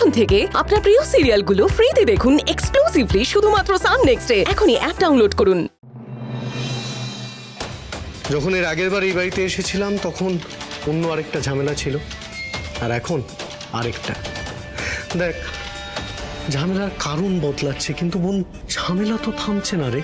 এখন থেকে আপনার প্রিয় সিরিয়ালগুলো ফ্রিতে দেখুন এক্সক্লুসিভলি শুধুমাত্র সান নেক্সটে। এখনই অ্যাপ ডাউনলোড করুন। যখন এর আগের বার এই বাড়িতে এসেছিলাম তখন অন্য আরেকটা ঝামেলা ছিল, আর এখন আরেকটা। দেখ, ঝামেলার কারণ বদলাচ্ছে, কিন্তু বোন ঝামেলা তো থামছে না রে।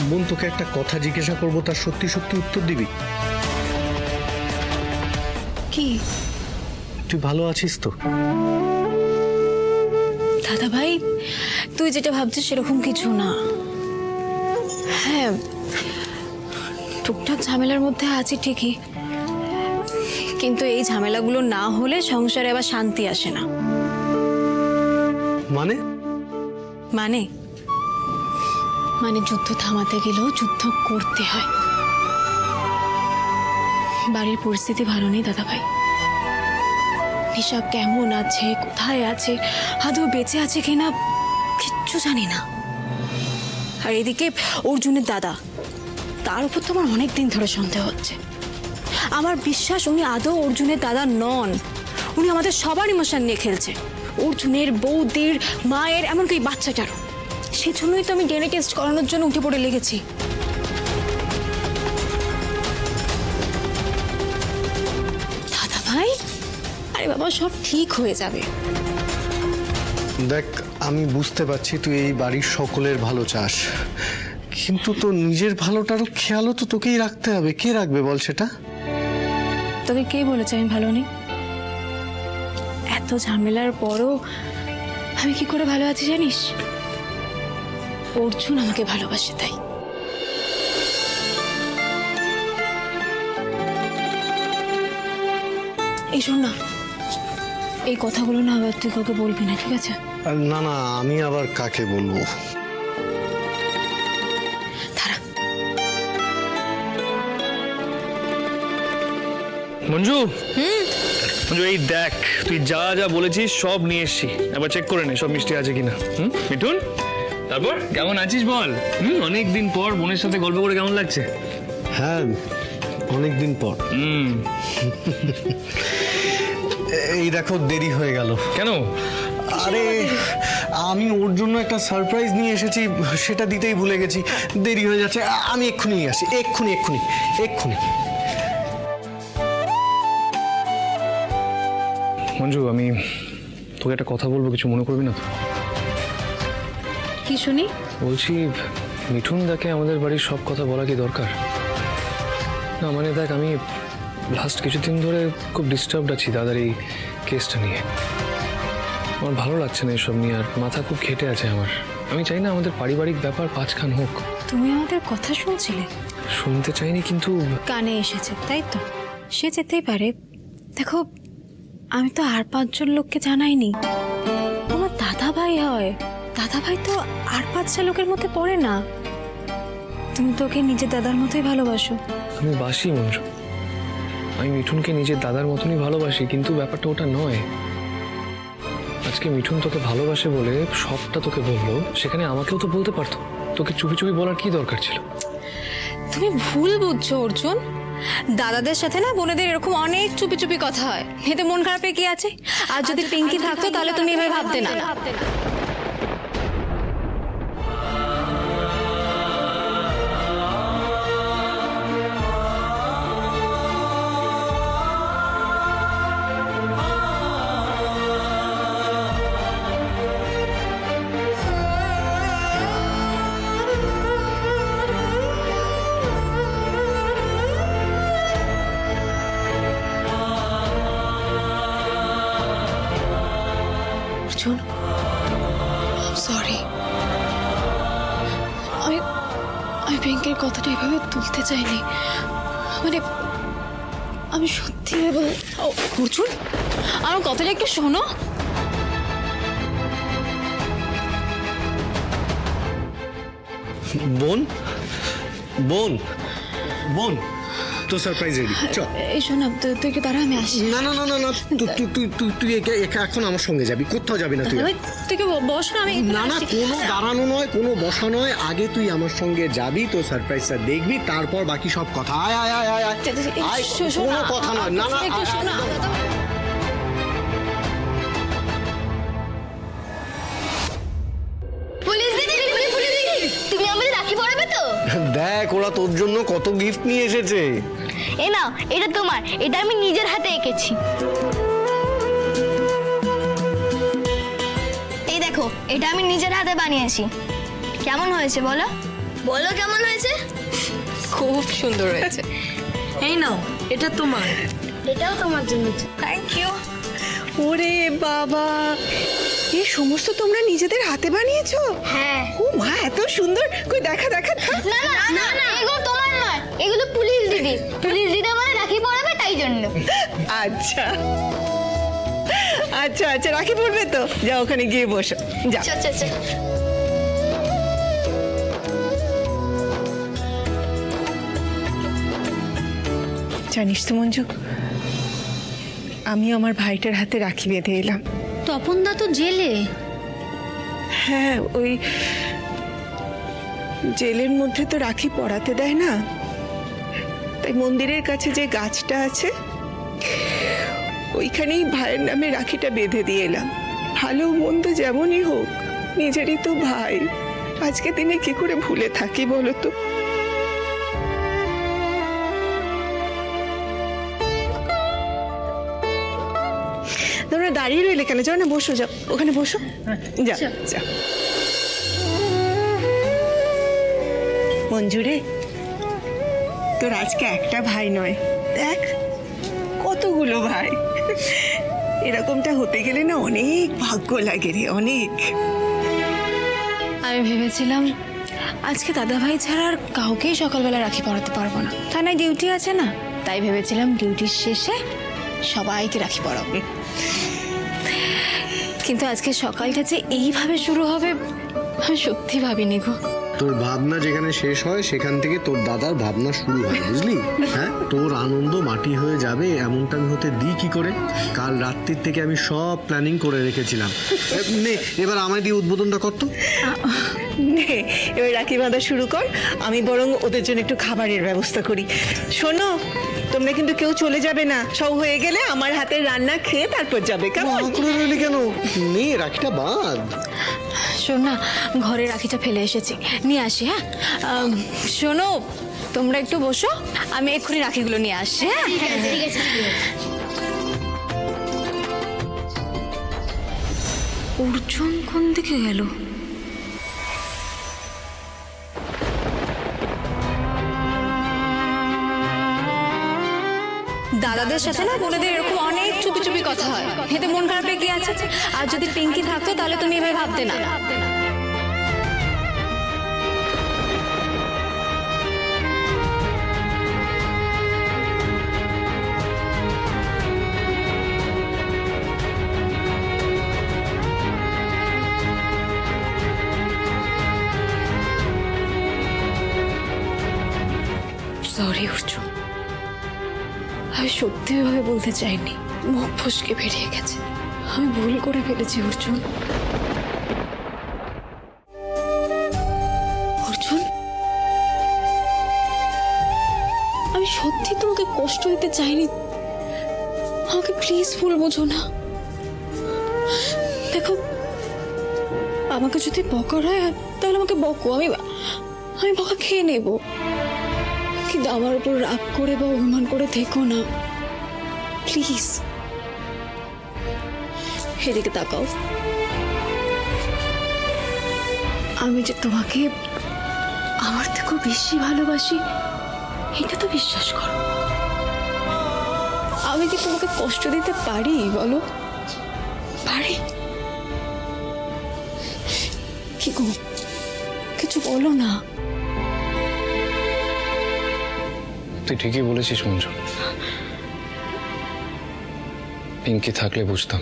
বোন, তোকে একটা কথা জিজ্ঞাসা করবো, তার সত্যি সত্যি উত্তর দিবি? কি? তুই ভালো আছিস তো? দাদা ভাই, তুই যেটা ভাবছিস সেরকম কিছু না। হ্যাঁ, টুকটাক ঝামেলার মধ্যে আছি ঠিকই, কিন্তু এই ঝামেলাগুলো না হলে সংসারে আবার শান্তি আসে না। মানে? মানে মানে যুদ্ধ থামাতে গেলেও যুদ্ধ করতে হয়। বাড়ির পরিস্থিতি ভালো নেই দাদা ভাই। নিশা কেমন আছে, কোথায় আছে, আদৌ বেঁচে আছে কিনা কিচ্ছু জানি না। আর এদিকে অর্জুনের দাদা, তার উপর তো আমার অনেকদিন ধরে সন্দেহ হচ্ছে। আমার বিশ্বাস উনি আদৌ অর্জুনের দাদা নন। উনি আমাদের সবার ইমোশন নিয়ে খেলছে, অর্জুনের, বৌদির, মায়ের, এমনকি বাচ্চাটারও। সেজন্যই তো আমি ডিএনএ টেস্ট করানোর জন্য উঠে পড়ে লেগেছি। দাদা ভাই, আরে বাবা, সব ঠিক হয়ে যাবে। দেখ, আমি বুঝতে পারছি তুই এই বাড়ির সকলের ভালো চাস, কিন্তু তোর নিজের ভালোটারও খেয়ালও তো তোকেই রাখতে হবে। কে রাখবে বল সেটা? তোকে কে বলেছে আমি ভালো নেই? এত ঝামেলার পরও আমি কি করে ভালো আছি জানিস? অর্জুন আমাকে ভালোবাসে, তাই। এই শোন না, এই কথাগুলো না আবার তুই কাউকে বলবি না, ঠিক আছে? না না, আমি আবার কাকে বলবো? দাঁড়া। মঞ্জু, মঞ্জু, এই দেখ, তুই যা যা বলেছিস সব নিয়ে এসছি। একবার চেক করে নে সব মিষ্টি আছে কিনা। মিঠুন, তারপর কেমন আছিস বল? অনেকদিন পর বোনের সাথে গল্প করে কেমন লাগছে? হ্যাঁ, অনেকদিন পর। এই দেখো, দেরি হয়ে গেল। কেন? আরে, আমি ওর জন্য একটা সারপ্রাইজ নিয়ে এসেছি, সেটা দিতেই ভুলে গেছি। দেরি হয়ে যাচ্ছে, আমি এক্ষুনি নিয়ে আসি। এক্ষুনি এক্ষুনি এক্ষুনি। মঞ্জু, আমি তোকে একটা কথা বলবো, কিছু মনে করবি না তো? কি শুনি? বলছি, মিঠুন দাকে আমাদের বাড়ির সব কথা বলা কি দরকার? না মানে দেখ, আমি লাস্ট কিছুদিন ধরে খুব ডিস্টার্বড আছি দাদার এই কেসটা নিয়ে। আমার ভালো লাগছে না এসব নিয়ে, আর মাথা খুব খেটে আছে আমার। আমি চাই না আমাদের পারিবারিক ব্যাপার পাঁচখান হোক। তুমি আমাদের কথা শুনছিলে? শুনতে চাইনি, কিন্তু কানে এসেছে, তাই তো? সে যেতেই পারে। দেখো, আমি তো আর 5জন লোককে জানাইনি। আমার দাদা ভাই হয়, দাদা ভাই তো আর 5টা লোকের মধ্যে পড়ে না। তুমি তো ওকে নিজের দাদার মতোই ভালোবাসো। আমি বাসি মঞ্জু, আমি মিঠুনকে নিজের দাদার মতনই ভালোবাসি, কিন্তু ব্যাপারটা ওটা নয়। আজকে মিঠুন তোকে ভালোবাসে বলে সবটা তোকে বললো, সেখানে আমাকেও তো বলতে পারতো। তোকে চুপি চুপি বলার কি দরকার ছিল? তুমি ভুল বুঝছো অর্জুন। দাদাদের সাথে না বোনেদের এরকম অনেক চুপি চুপি কথা হয়, এতে মন খারাপের কি আছে? আর যদি পিঙ্কি থাকতো তাহলে তুমি এভাবে ভাবতে না। অর্জুন, সরি। আমি পিঙ্কির কথাটা এভাবে তুলতে চাইনি। মানে আমি সত্যি অর্জুন, আমার কথাটা একটু শোনো। বোন, বোন, বোন, তো সারপ্রাইজ রেডি চল। এই শোন না, তুই একটু দাঁড়া, আমি আসি। না না না না না তুই এখন আমার সঙ্গে যাবি, কোথাও যাবি না তুই। দাদা ভাই, তুই একটু বস না, আমি না না, কোনো দাঁড়ানো নয়, কোনো বসা নয়, আগে তুই আমার সঙ্গে যাবি, তো সারপ্রাইজটা দেখবি, তারপর বাকি সব কথা। আয় আয় আয় আয় আয় আয়, কোনো কথা নয়। না না একটু শোন না। পুলিশ দিদি, পুলিশ দিদি, তুমি আমাদের রাখি পরাবে তো? দেখ ওরা তোর জন্য কত গিফট নিয়ে এসেছে। এ নাও, এটা তোমার, এটা আমি নিজের হাতে এঁকেছি। এই দেখো, এটা আমি নিজের হাতে বানিয়েছি। কেমন হয়েছে বলো? বলো কেমন হয়েছে? খুব সুন্দর হয়েছে। এই নাও, এটা তোমার। এটাও তোমার জন্য। Thank you. ওরে বাবা, এই সমস্ত তোমরা নিজেদের হাতে বানিয়েছো? হ্যাঁ। ও মা, এত সুন্দর! কই দেখা দেখা। না না না না, এগুলো তোমার নয়, এগুলো পুলিশ দিদি। পুলিশ দিদি আমাদের রাখি পরাবে, তাই জন্য। আচ্ছা আচ্ছা আচ্ছা, রাখি পড়বে তো? যাও ওখানে গিয়ে বসো, যাও। আচ্ছা আচ্ছা আচ্ছা। জানিস তো মঞ্জু, আমি আমার ভাইটার হাতে রাখি বেঁধে এলাম। তপনদা তো জেলে। হ্যাঁ, ওই জেলের মধ্যে তো রাখি পরাতে দেয় না, তাই মন্দিরের কাছে যে গাছটা আছে ওইখানেই ভাইয়ের নামে রাখিটা বেঁধে দিয়ে এলাম। ভালো মন্দ যেমনই হোক, নিজেরই তো ভাই, আজকে দিনে কি করে ভুলে থাকি বলো তো? তোমরা দাঁড়িয়ে রইলে কেন? যাও না, বসো, যাও ওখানে বসো, যাও যাও। মঞ্জুরে, তোর আজকে একটা ভাই নয়, দেখ কতগুলো ভাই। এরকমটা হতে গেলে না অনেক ভাগ্য লাগে রে, অনেক। আমি ভেবেছিলাম আজকে দাদা ভাই ছাড়া আর কাউকেই সকালবেলা রাখি পরাতে পারবো না, থানায় ডিউটি আছে না, তাই ভেবেছিলাম ডিউটির শেষে সবাইকে রাখি পরাবো। কিন্তু আজকে সকালটা যে এইভাবে শুরু হবে আমি সত্যি ভাবিনি গো। তোর ভাবনা যেখানে শেষ হয় সেখান থেকে তোর দাদার ভাবনা শুরু হয়, বুঝলি? হ্যাঁ, তোর আনন্দ মাটি হয়ে যাবে এমনটা আমি হতে দিই কি করে? কাল রাত্রির থেকে আমি সব প্ল্যানিং করে রেখেছিলাম। নে এবার আমায় দিয়ে উদ্বোধনটা করতো। নে, এবার রাখি বাঁধা শুরু কর, আমি বরং ওদের জন্য একটু খাবারের ব্যবস্থা করি। শোনো, তোমরা কিন্তু কেউ চলে যাবে না, সব হয়ে গেলে আমার হাতের রান্না খেয়ে তারপর যাবে, কেমন? করে রইলি কেন? নে রাখিটা বাঁধ। শোন না, ঘরে রাখিটা ফেলে এসেছি, নিয়ে আসি। হ্যাঁ শোনো, তোমরা একটু বসো, আমি এক্ষুনি রাখিগুলো নিয়ে আসছি। হ্যাঁ ঠিক আছে। অর্জুন কোন দিকে গেল? দাদাদের সাথে না বোনেদের এরকম অনেক চুপি চুপি কথা হয়, এতে মন খারাপে কি আছে? আর যদি পিঙ্কি থাকতো তাহলে তুমি এভাবে ভাবতে না। সরি অর্জুন, আমি সত্যি এভাবে বলতে চাইনি, মুখ ফসকে বেরিয়ে গেছে, আমি ভুল করে ফেলেছি অর্জুন। অর্জুন, আমি সত্যি তোমাকে কষ্ট দিতে চাইনি, আমাকে প্লিজ ভুল বোঝো না। দেখো, আমাকে যদি বকার হয় তাহলে আমাকে বকো, আমি বকা খেয়ে নেব, কিন্তু আমার উপর রাগ করে বা অভিমান করে থেকো না প্লিজ। এদিকে তাকাও, আমি যে তোমাকে আমার থেকেও বেশি ভালোবাসি এটা তো বিশ্বাস করো। আমি কি তোমাকে কষ্ট দিতে পারি বলো? পারি? কি গো, কিছু বলো না। তুই ঠিকই বলেছিস মঞ্জু, পিঙ্কি থাকলে বুঝতাম,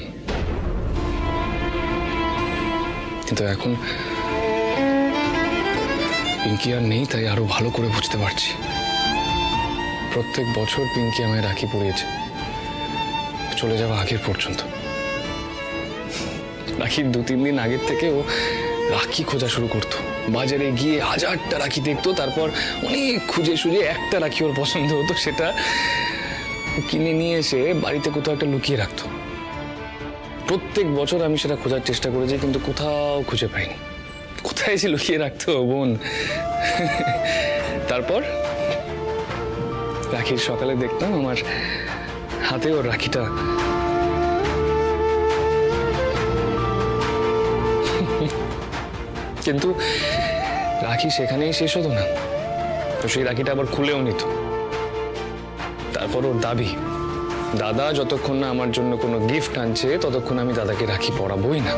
কিন্তু এখন পিঙ্কি আর নেই, তাই আরো ভালো করে বুঝতে পারছি। প্রত্যেক বছর পিঙ্কি আমায় রাখি পরিয়েছে, চলে যাওয়া আগের পর্যন্ত। রাখির 2-3 দিন আগের থেকে ও রাখি খোঁজা শুরু করতো। বাজারে গিয়ে 1000টা রাখি দেখতো, তারপর অনেক খুঁজে সুজে একটা রাখি ওর পছন্দ হতো, সেটা কিনে নিয়ে এসে বাড়িতে কোথাও একটা লুকিয়ে রাখতো। প্রত্যেক বছর আমি সেটা খোঁজার চেষ্টা করেছি, কিন্তু কোথাও খুঁজে পাইনি। কোথায় এসে লুকিয়ে রাখতো বোন? তারপর রাখির সকালে দেখতাম আমার হাতে ওর রাখিটা। কিন্তু রাখি সেখানেই শেষ হতো না, তো সেই রাখিটা আবার খুলেও নিত। তারপর ওর দাবি, দাদা যতক্ষণ না আমার জন্য কোনো গিফট আনছে ততক্ষণ আমি দাদাকে রাখি পরাবোই না।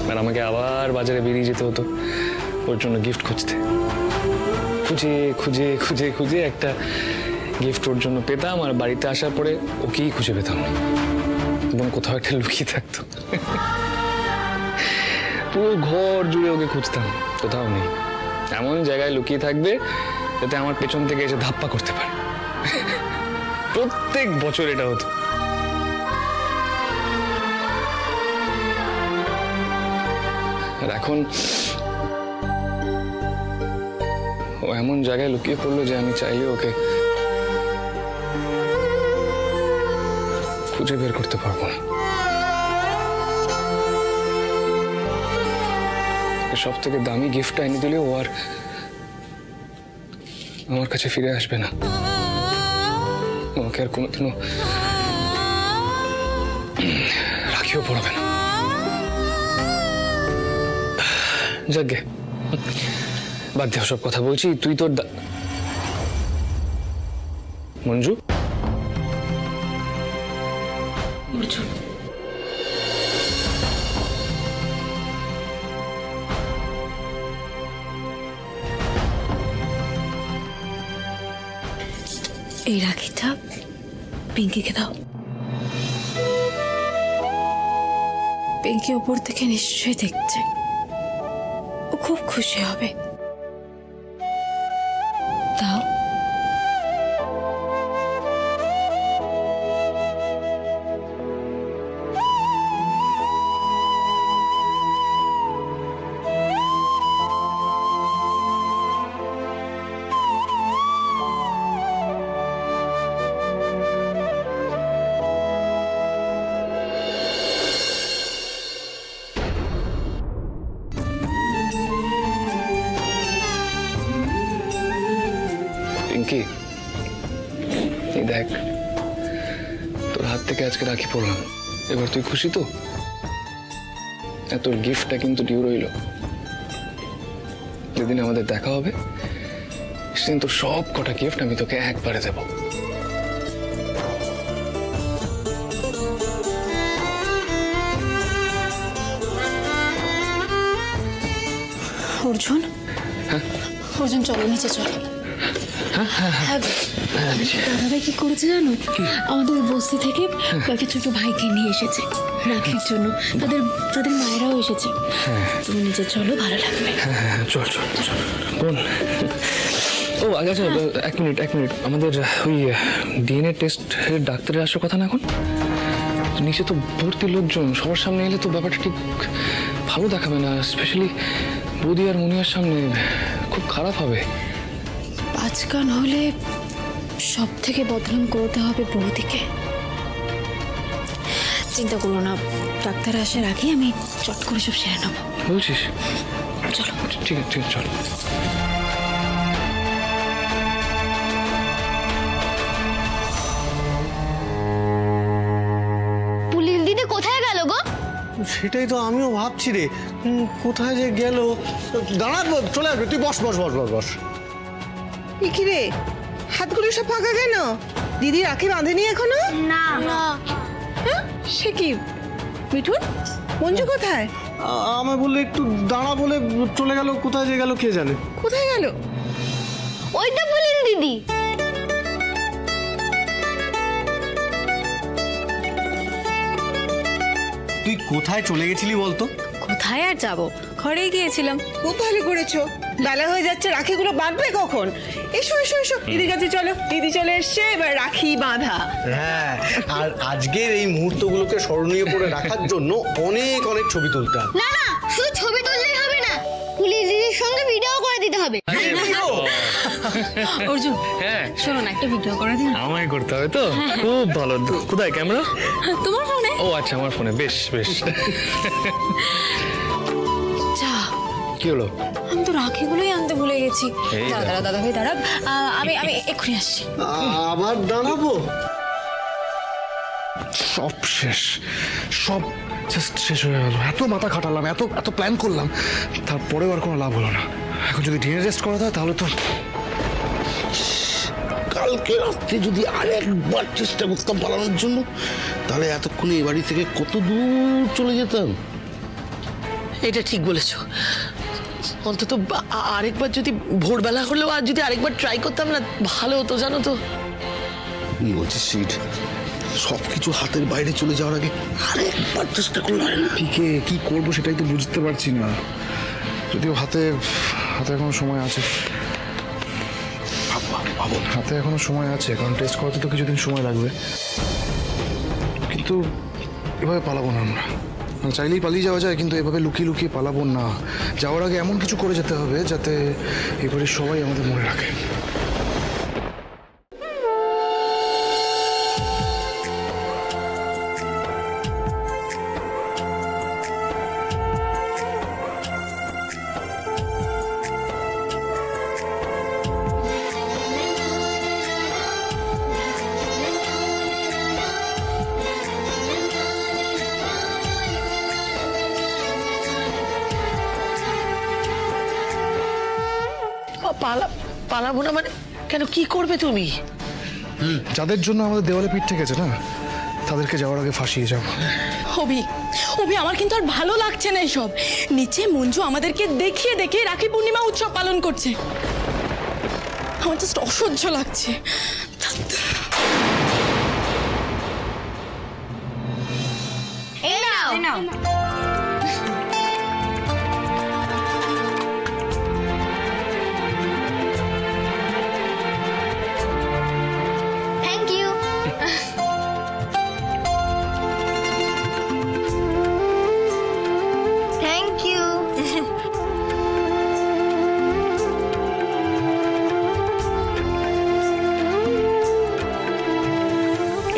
আর আমাকে আবার বাজারে বেরিয়ে যেতে হতো ওর জন্য গিফট খুঁজতে। খুঁজে খুঁজে খুঁজে খুঁজে একটা গিফট ওর জন্য পেতাম, আর বাড়িতে আসার পরে ওকেই খুঁজে পেতাম না, এবং কোথাও একটা লুকিয়ে থাকতো। পুরো ঘর জুড়ে ওকে খুঁজতাম, কোথাও নেই। এমন জায়গায় লুকিয়ে থাকবে যাতে আমার পেছন থেকে এসে ধাপ্পা করতে পারে। প্রত্যেক বছর এটা হতো। আর এখন ও এমন জায়গায় লুকিয়ে পড়লো যে আমি চাইলে ওকে খুঁজে বের করতে পারবো না। সব থেকে দামি গিফটটা এনে দিলে ও আর আমার কাছে ফিরে আসবে না। আমাকে আর কোনোদিনও রাখিও পড়াবে না। যাকে বাদ দে সব কথা, বলছি তুই তোর মঞ্জু, এই রাখিটা পিঙ্কিকে দাও। পিঙ্কি ওপর থেকে নিশ্চয়ই দেখছে, ও খুব খুশি হবে। দাও। পিঙ্কি, এই দেখ তোর হাত থেকে আজকে রাখি পড়লাম, এবার তুই খুশি তো? আর তোর গিফটটা কিন্তু ডিউ রইল। যেদিন আমাদের দেখা হবে সেদিন তোর সব কটা গিফট আমি তোকে একবারে দেব। অর্জুন, অর্জুন চলো নিচে চলো। হ্যাঁ, দাদাভাই কি করেছে জানো? আমাদের বস্তি থেকে কয়েকটা ছোট ভাইকে নিয়ে এসেছে রাখির জন্য। তাদের মায়েরাও এসেছে। তুমি নিচে চলো, ভালো লাগবে। হ্যাঁ, চল চল চল বোন। ও আচ্ছা, এক মিনিট। আমাদের ওই ডিএনএ টেস্টের ডাক্তারের আসার কথা না এখন? নিচে তো ভর্তি লোকজন, সবার সামনে এলে তো ব্যাপারটা ঠিক ভালো দেখাবে না, স্পেশালি বৌদি আর মুনিয়ার সামনে খুব খারাপ হবে। আজকাল হলে সব থেকে বদনাম করতে হবে বৌদিকে। চিন্তা করো না, ডাক্তার আসার আগে আমি চট করে সব সেরে নেবো। বলছিস? চলো। ঠিক আছে চল। পুলিশ দিদি কোথায় গেল গো? সেটাই তো আমিও ভাবছি রে, কোথায় যে গেল। দাঁড়া, চলে আসবে, তুই বস বস বস বস বস। কি রে, হাতগুলো সব ফাঁকা কেন? দিদি রাখি বাঁধেনি এখনো? না হ্যাঁ, সে কি? মিঠুন, মঞ্জু কোথায়? আমায় বললে একটু দাঁড়া বলে চলে গেল, কোথায় যে গেল কে জানে। কোথায় গেল? ওই তো পুলিশ দিদি। তুই কোথায় চলে গেছিলি বলতো? কোথায় আর যাবো, ঘরেই গিয়েছিলাম। খুব ভালো করেছো। বেলা হয়ে যাচ্ছে, রাখিগুলো বাঁধবে কখন? এসো এসো এসো দিদির কাছে চলো, দিদি চলে এসছে, এবার রাখি বাঁধা। হ্যাঁ, আর আজকের এই মুহূর্তগুলোকে স্মরণীয় করে রাখার জন্য অনেক অনেক ছবি তুলতে হবে। না না, শুধু ছবি তুললেই হবে না, পুলিশ দিদির সঙ্গে ভিডিও করে দিতে হবে। অর্জুন হ্যাঁ শোনো না, একটা ভিডিও করে দিন। আমায় করতে হবে তো, খুব ভালো। কোথায় ক্যামেরা? তোমার ফোনে? ও আচ্ছা, আমার ফোনে। বেশ বেশ। যা, কি হলো? আমি তো রাখিগুলোই আনতে ভুলে গেছি। এই দাঁড়া দাঁড়া দাদা ভাই দাঁড়া, আমি আমি এক্ষুনি আসছি। আবার দাঁড়াবো? সব শেষ, সব জাস্ট শেষ হয়ে গেল। এত মাথা খাটালাম, এত এত প্ল্যান করলাম, তারপরেও আর কোনো লাভ হলো না। এখন যদি ডিএনএ টেস্ট করা হয় তাহলে তো কালকে রাত্রে যদি আরেকবার চেষ্টা করতাম পালানোর জন্য, তাহলে এতক্ষণে এ বাড়ি থেকে কত দূর চলে যেতাম। এটা ঠিক বলেছো। অন্তত আরেকবার যদি ভোরবেলা হলেও আর যদি আরেকবার ট্রাই করতাম না, ভালো হতো জানো তো। কি বলছিস সিট? সব কিছু হাতের বাইরে চলে যাওয়ার আগে আরেকবার চেষ্টা করলে হয় না? পিকে কি করবো সেটাই তো বুঝতে পারছি না। যদিও হাতে হাতে এখনো সময় আছে, ভাবো হাতে এখনো সময় আছে, কারণ টেস্ট করতে তো কিছুদিন সময় লাগবে। কিন্তু এভাবে পালাবো না আমরা। মানে চাইলেই পালিয়ে যাওয়া যায়, কিন্তু এভাবে লুকিয়ে লুকিয়ে পালাবো না। যাওয়ার আগে এমন কিছু করে যেতে হবে যাতে এবারে সবাই আমাদের মনে রাখে। পালাবো না মানে? কেন, কি করবে তুমি? যাদের জন্য আমাদের দেওয়ালে পিঠ ঠেকেছে না, তাদেরকে যাওয়ার আগে ফাঁসিয়ে যাবো। অভি, অভি, আমার কিন্তু আর ভালো লাগছে না এসব। নিচে মঞ্জু আমাদেরকে দেখিয়ে দেখিয়ে রাখি পূর্ণিমা উৎসব পালন করছে, আমার জাস্ট অসহ্য লাগছে। এই নাও। Thank you. Thank you.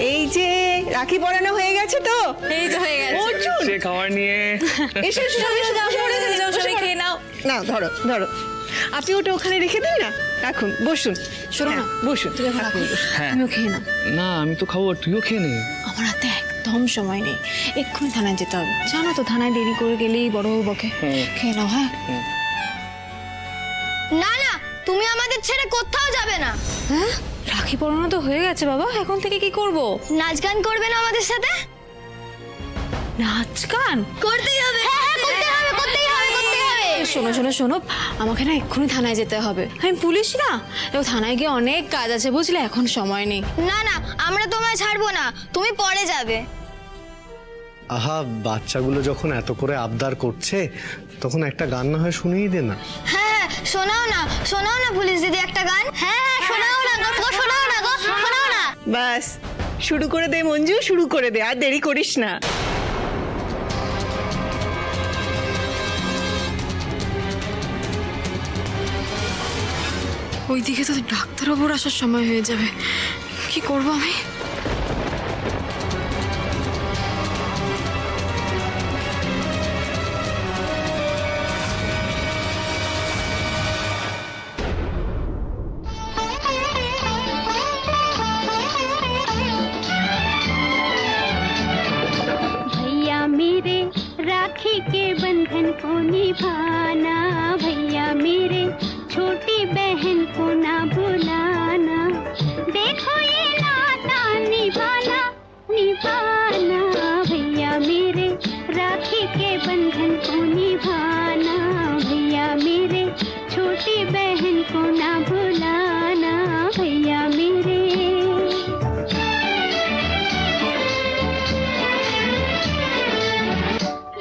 এই যে রাখি পরানো হয়ে গেছে তো? এই তো হয়ে গেছে। অর্জুন সে খাবার নিয়ে এসো এসো এসো, এসো, বসো, যাও, বসো, সবাই বসো। খেয়ে নাও। নাও ধরো ধরো, আপনি ওটা ওখানে রেখে দিন না, রাখুন, বসুন। শোনো না, বসুন, রাখুন, বসুন। আমিও খেয়ে নাও। না, আমি তো খাবো, আর তুইও খেয়ে নে। আমার হাতে একদম সময় নেই, এক্ষুনি থানায় যেতে হবে। জানো তো থানায় দেরি করে গেলেই বড়বাবু বকে। খেয়ে নাও। হ্যাঁ না না, তুমি আমাদের ছেড়ে কোথাও যাবে না। হ্যাঁ, রাখি পরানো তো হয়ে গেছে বাবা, এখন থেকে কি করব? নাচ গান করবে না আমাদের সাথে? নাচ গান করতেই হবে। হ্যাঁ হ্যাঁ, করতেই হবে, করতেই হবে, করতেই হবে। শোনো শোনো শোনো, আমাকে না এক্ষুনি থানায় যেতে হবে। আমি পুলিশ না, এবার থানায় গিয়ে অনেক কাজ আছে বুঝলে, এখন সময় নেই। না না, আমরা তোমায় ছাড়বো না, তুমি পরে যাবে। আহা, বাচ্চাগুলো যখন এত করে আবদার করছে, তখন একটা গান না হয় শুনিয়ে দে না। হ্যাঁ হ্যাঁ, শোনাও না, শোনাও না পুলিশ দিদি একটা গান। হ্যাঁ হ্যাঁ, শোনাও না গো, শোনাও না গো, শোনাও না। বাস শুরু করে দে মঞ্জু, শুরু করে দে, আর দেরি করিস না। ওইদিকে তো ডাক্তারবাবুর আসার সময় হয়ে যাবে, কি করব আমি? भैया मेरे राखी के बंधन को निभाना, भैया मेरे छोटी बहन को ना भुलाना, देखो ये नाता निभाना निभाना, भैया मेरे राखी के बंधन को निभाना, भैया मेरे छोटी बहन को ना भुलाना, भैया मेरे।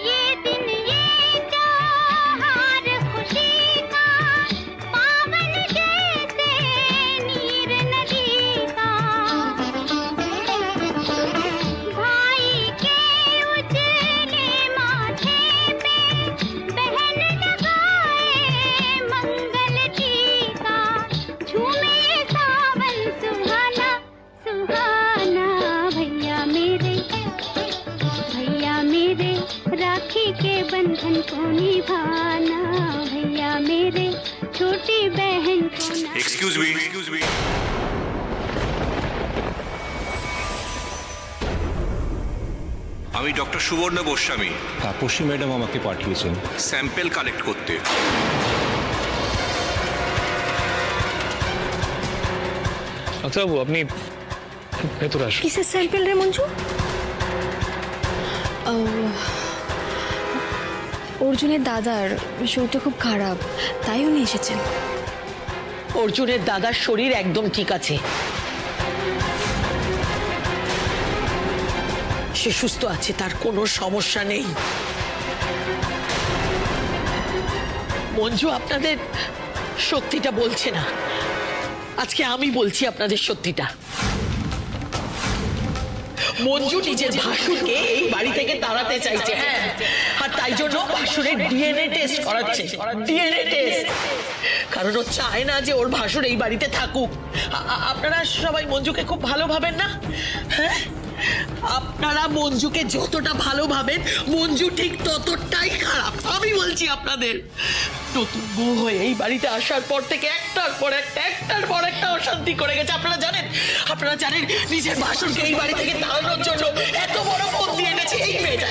ये दिन ये त्योहार खुशी का पावन जैसे राखी के बंधन को निभाना भैया मेरे छोटी बहन को ना এক্সকিউজ মি আমি ডক্টর সুবর্ণ গোস্বামী। তাপসী ম্যাডাম আমাকে পাঠিয়েছেন স্যাম্পল কালেক্ট করতে। আচ্ছা বাবু, আপনি ভেতরে আসুন। কিসের স্যাম্পল রে মঞ্জু? অর্জুনের দাদার শরীরটা খুব খারাপ, তাই উনি এসেছেন। অর্জুনের দাদার শরীর একদম ঠিক আছে, সে সুস্থ আছে, তার কোনো সমস্যা নেই। মঞ্জু আপনাদের সত্যিটা বলছে না, আজকে আমি বলছি আপনাদের সত্যিটা। মঞ্জু নিজের ভাসুরকে এই বাড়ি থেকে তাড়াতে চাইছে, হ্যাঁ, আর তাই জন্য ভাসুরের ডিএনএ টেস্ট করাচ্ছে, ডিএনএ টেস্ট, কারণ ও চায় না যে ওর ভাসুর এই বাড়িতে থাকুক। আপনারা সবাই মঞ্জুকে খুব ভালো ভাবেন না? হ্যাঁ, আপনারা মঞ্জুকে যতটা ভালো ভাবেন মঞ্জু ঠিক ততটাই খারাপ, আমি বলছি আপনাদের। নতুন বউ হয়ে এই বাড়িতে আসার পর থেকে একটার পর একটা অশান্তি করে গেছে। আপনারা জানেন নিজের ভাসুরকে এই বাড়ি থেকে তাড়ানোর জন্য এত বড় ফোন দিয়ে এনেছে এই মেয়েটা,